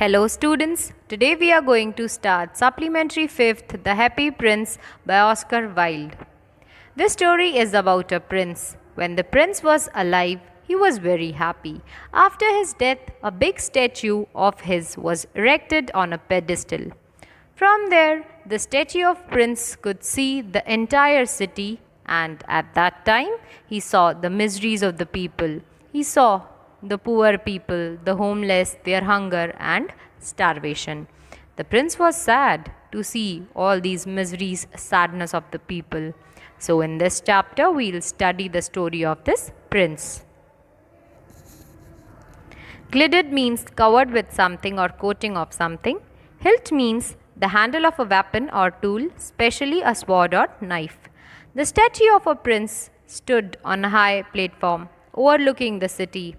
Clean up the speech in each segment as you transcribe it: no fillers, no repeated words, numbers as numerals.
Hello students, today we are going to start Supplementary 5th The Happy Prince by Oscar Wilde. This story is about a prince. When the prince was alive, he was very happy. After his death, a big statue of his was erected on a pedestal. From there, the statue of prince could see the entire city, and at that time, he saw the miseries of the people. He saw the poor people, the homeless, their hunger and starvation. The prince was sad to see all these miseries, sadness of the people. So, in this chapter, we'll study the story of this prince. Glided means covered with something or coating of something. Hilt means the handle of a weapon or tool, especially a sword or knife. The statue of a prince stood on a high platform overlooking the city.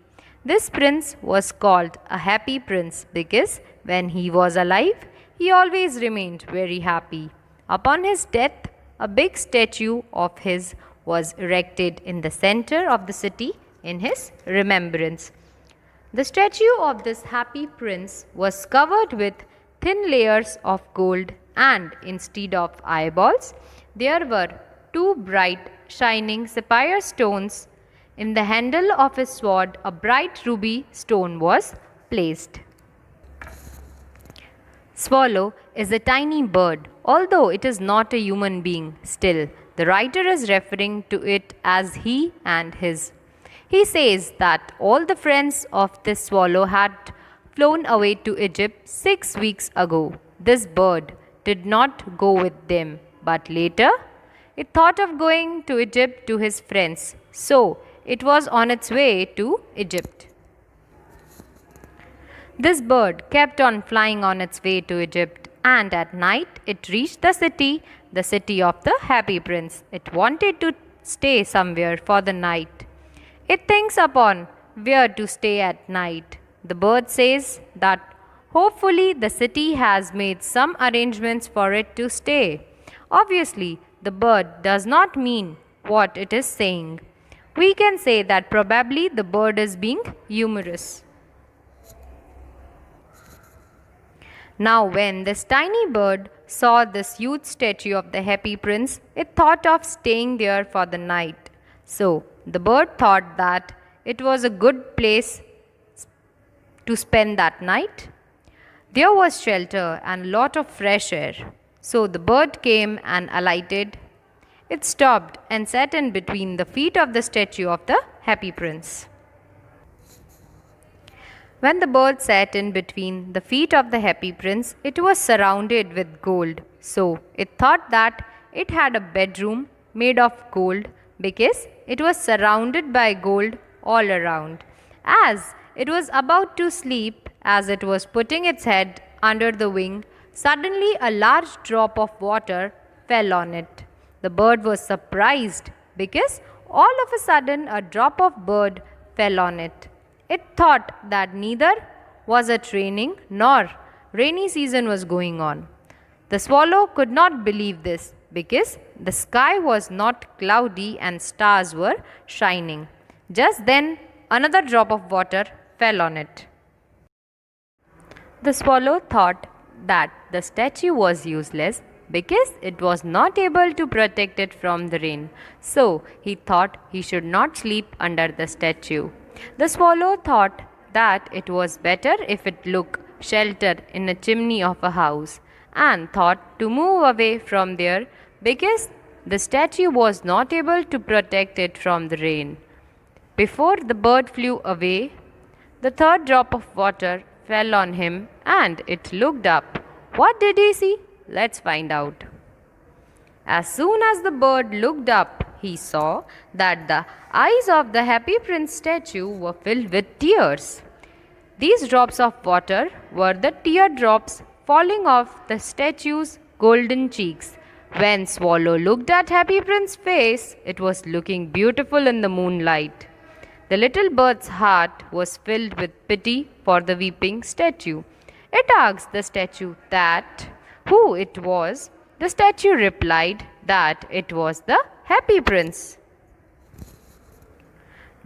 This prince was called a happy prince because when he was alive, he always remained very happy. Upon his death, a big statue of his was erected in the center of the city in his remembrance. The statue of this happy prince was covered with thin layers of gold, and instead of eyeballs, there were two bright, shining sapphire stones. In the handle of his sword, a bright ruby stone was placed. Swallow is a tiny bird, although it is not a human being. Still, the writer is referring to it as he and his. He says that all the friends of this swallow had flown away to Egypt 6 weeks ago. This bird did not go with them, but later it thought of going to Egypt to his friends. So, it was on its way to Egypt. This bird kept on flying on its way to Egypt, and at night it reached the city of the happy prince. It wanted to stay somewhere for the night. It thinks upon where to stay at night. The bird says that hopefully the city has made some arrangements for it to stay. Obviously, the bird does not mean what it is saying. We can say that probably the bird is being humorous. Now, when this tiny bird saw this huge statue of the happy prince, it thought of staying there for the night. So, the bird thought that it was a good place to spend that night. There was shelter and a lot of fresh air. So, the bird came and alighted. It stopped and sat in between the feet of the statue of the happy prince. When the bird sat in between the feet of the happy prince, it was surrounded with gold. So it thought that it had a bedroom made of gold because it was surrounded by gold all around. As it was about to sleep, as it was putting its head under the wing, suddenly a large drop of water fell on it. The bird was surprised because all of a sudden a drop of bird fell on it. It thought that neither was it raining nor rainy season was going on. The swallow could not believe this because the sky was not cloudy and stars were shining. Just then another drop of water fell on it. The swallow thought that the statue was useless because it was not able to protect it from the rain. So he thought he should not sleep under the statue. The swallow thought that it was better if it took shelter in a chimney of a house, and thought to move away from there because the statue was not able to protect it from the rain. Before the bird flew away, the third drop of water fell on him and it looked up. What did he see? Let's find out. As soon as the bird looked up, he saw that the eyes of the happy prince statue were filled with tears. These drops of water were the teardrops falling off the statue's golden cheeks. When Swallow looked at happy prince's face, it was looking beautiful in the moonlight. The little bird's heart was filled with pity for the weeping statue. It asked the statue that who it was. The statue replied that it was the happy prince.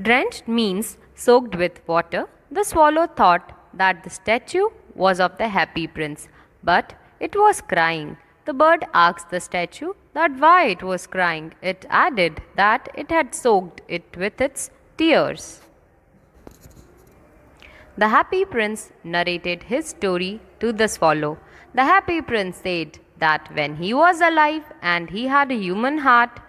Drenched means soaked with water. The swallow thought that the statue was of the happy prince, but it was crying. The bird asked the statue that why it was crying. It added that it had soaked it with its tears. The happy prince narrated his story to the swallow. The happy prince said that when he was alive and he had a human heart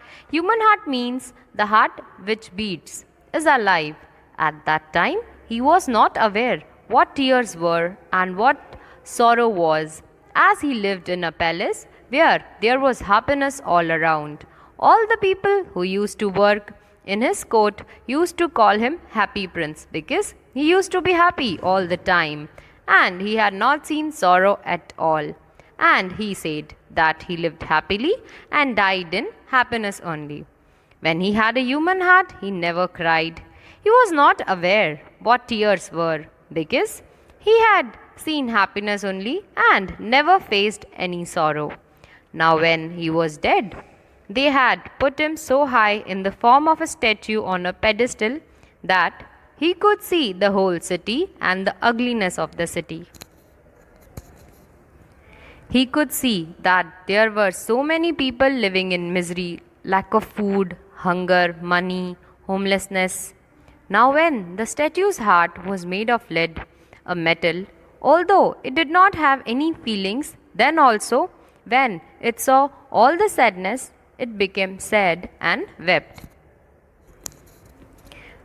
means the heart which beats, is alive. At that time, he was not aware what tears were and what sorrow was, as he lived in a palace where there was happiness all around. All the people who used to work in his court used to call him Happy Prince because he used to be happy all the time and he had not seen sorrow at all. And he said that he lived happily and died in happiness only. When he had a human heart, he never cried. He was not aware what tears were because he had seen happiness only and never faced any sorrow. Now, when he was dead, they had put him so high in the form of a statue on a pedestal that he could see the whole city and the ugliness of the city. He could see that there were so many people living in misery, lack of food, hunger, money, homelessness. Now, when the statue's heart was made of lead, a metal, although it did not have any feelings, then also, when it saw all the sadness, it became sad and wept.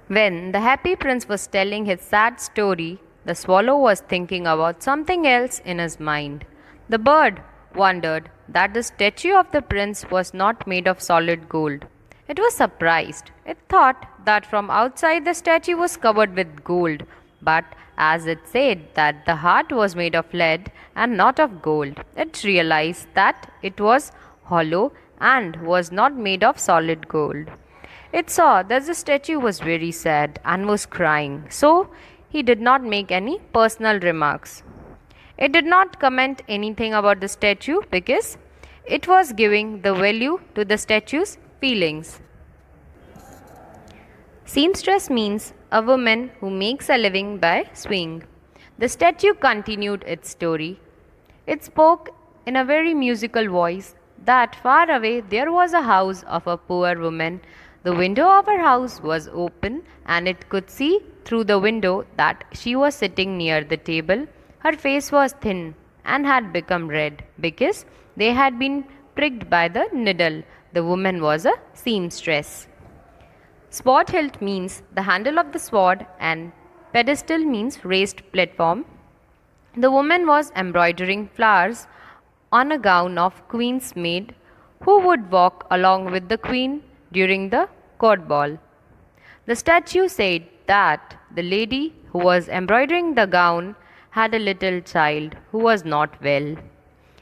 When the happy prince was telling his sad story, the swallow was thinking about something else in his mind. The bird wondered that the statue of the prince was not made of solid gold. It was surprised. It thought that from outside the statue was covered with gold, but as it said that the heart was made of lead and not of gold, it realized that it was hollow and was not made of solid gold. It saw that the statue was very sad and was crying, so he did not make any personal remarks. It did not comment anything about the statue because it was giving the value to the statue's feelings. Seamstress means a woman who makes a living by sewing. The statue continued its story. It spoke in a very musical voice that far away there was a house of a poor woman. The window of her house was open and it could see through the window that she was sitting near the table. Her face was thin and had become red because they had been pricked by the needle. The woman was a seamstress. Sword hilt means the handle of the sword and pedestal means raised platform. The woman was embroidering flowers on a gown of queen's maid who would walk along with the queen during the court ball. The statue said that the lady who was embroidering the gown had a little child who was not well.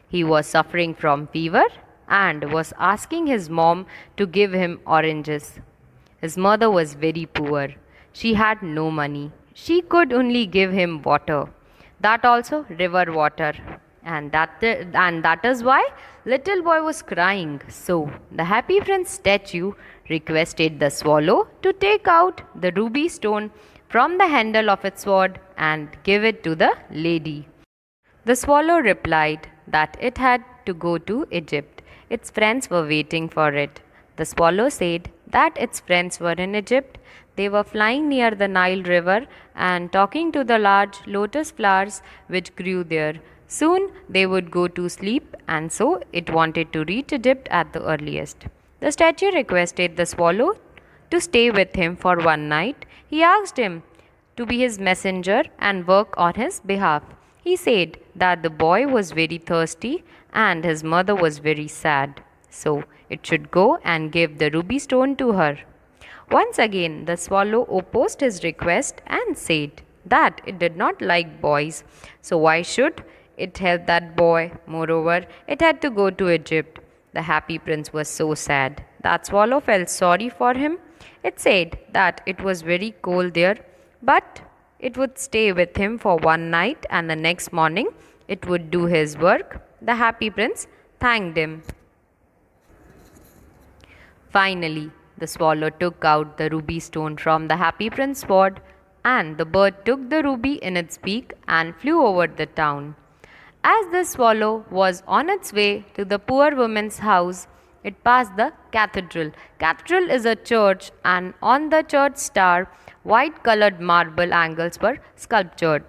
He was suffering from fever and was asking his mom to give him oranges. His mother was very poor. She had no money. She could only give him water, that also river water. And that is why little boy was crying. So the happy prince statue requested the swallow to take out the ruby stone from the handle of its sword and give it to the lady. The swallow replied that it had to go to Egypt. Its friends were waiting for it. The swallow said that its friends were in Egypt. They were flying near the Nile River and talking to the large lotus flowers which grew there. Soon they would go to sleep, and so it wanted to reach Egypt at the earliest. The statue requested the swallow to stay with him for one night. He asked him to be his messenger and work on his behalf. He said that the boy was very thirsty and his mother was very sad, so it should go and give the ruby stone to her. Once again, the swallow opposed his request and said that it did not like boys, so why should it help that boy? Moreover, it had to go to Egypt. The happy prince was so sad that swallow felt sorry for him. It said that it was very cold there, but it would stay with him for one night and the next morning it would do his work. The happy prince thanked him. Finally, the swallow took out the ruby stone from the happy prince's sword, and the bird took the ruby in its beak and flew over the town. As the swallow was on its way to the poor woman's house, it passed the cathedral. Cathedral is a church, and on the church star, white colored marble angles were sculptured.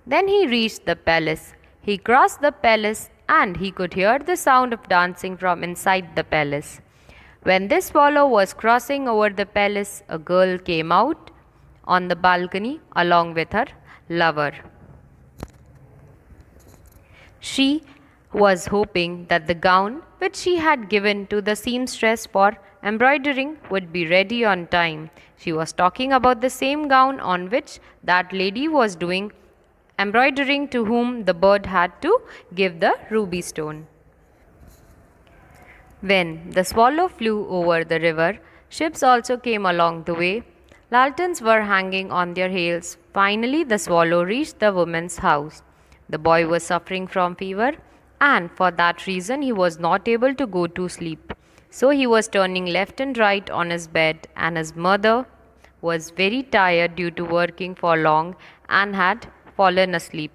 Then he reached the palace. He crossed the palace, and he could hear the sound of dancing from inside the palace. When this swallow was crossing over the palace, a girl came out on the balcony along with her lover. She was hoping that the gown which she had given to the seamstress for embroidering would be ready on time. She was talking about the same gown on which that lady was doing embroidering, to whom the bird had to give the ruby stone. When the swallow flew over the river, ships also came along the way. Lanterns were hanging on their tails. Finally, the swallow reached the woman's house. The boy was suffering from fever, and for that reason he was not able to go to sleep. So he was turning left and right on his bed, and his mother was very tired due to working for long and had fallen asleep.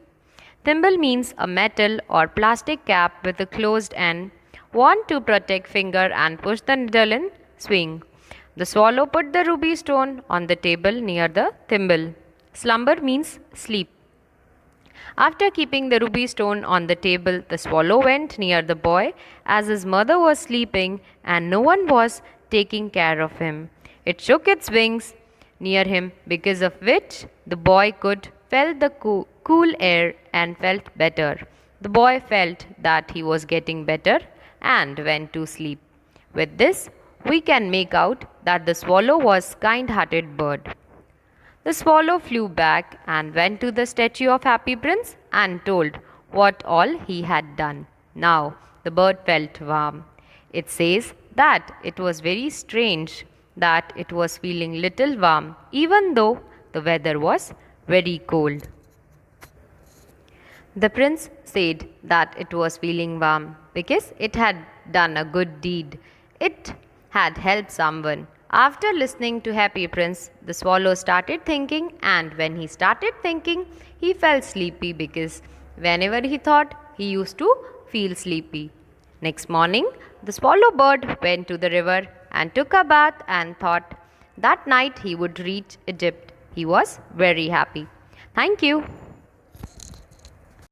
Thimble means a metal or plastic cap with a closed end, worn to protect finger and push the needle in swing. The swallow put the ruby stone on the table near the thimble. Slumber means sleep. After keeping the ruby stone on the table, the swallow went near the boy as his mother was sleeping and no one was taking care of him. It shook its wings near him, because of which the boy could feel the cool air and felt better. The boy felt that he was getting better and went to sleep. With this, we can make out that the swallow was kind-hearted bird. The swallow flew back and went to the statue of Happy Prince and told what all he had done. Now the bird felt warm. It says that it was very strange that it was feeling little warm even though the weather was very cold. The prince said that it was feeling warm because it had done a good deed. It had helped someone. After listening to Happy Prince, the swallow started thinking, and when he started thinking, he felt sleepy because whenever he thought, he used to feel sleepy. Next morning, the swallow bird went to the river and took a bath and thought that night he would reach Egypt. He was very happy. Thank you.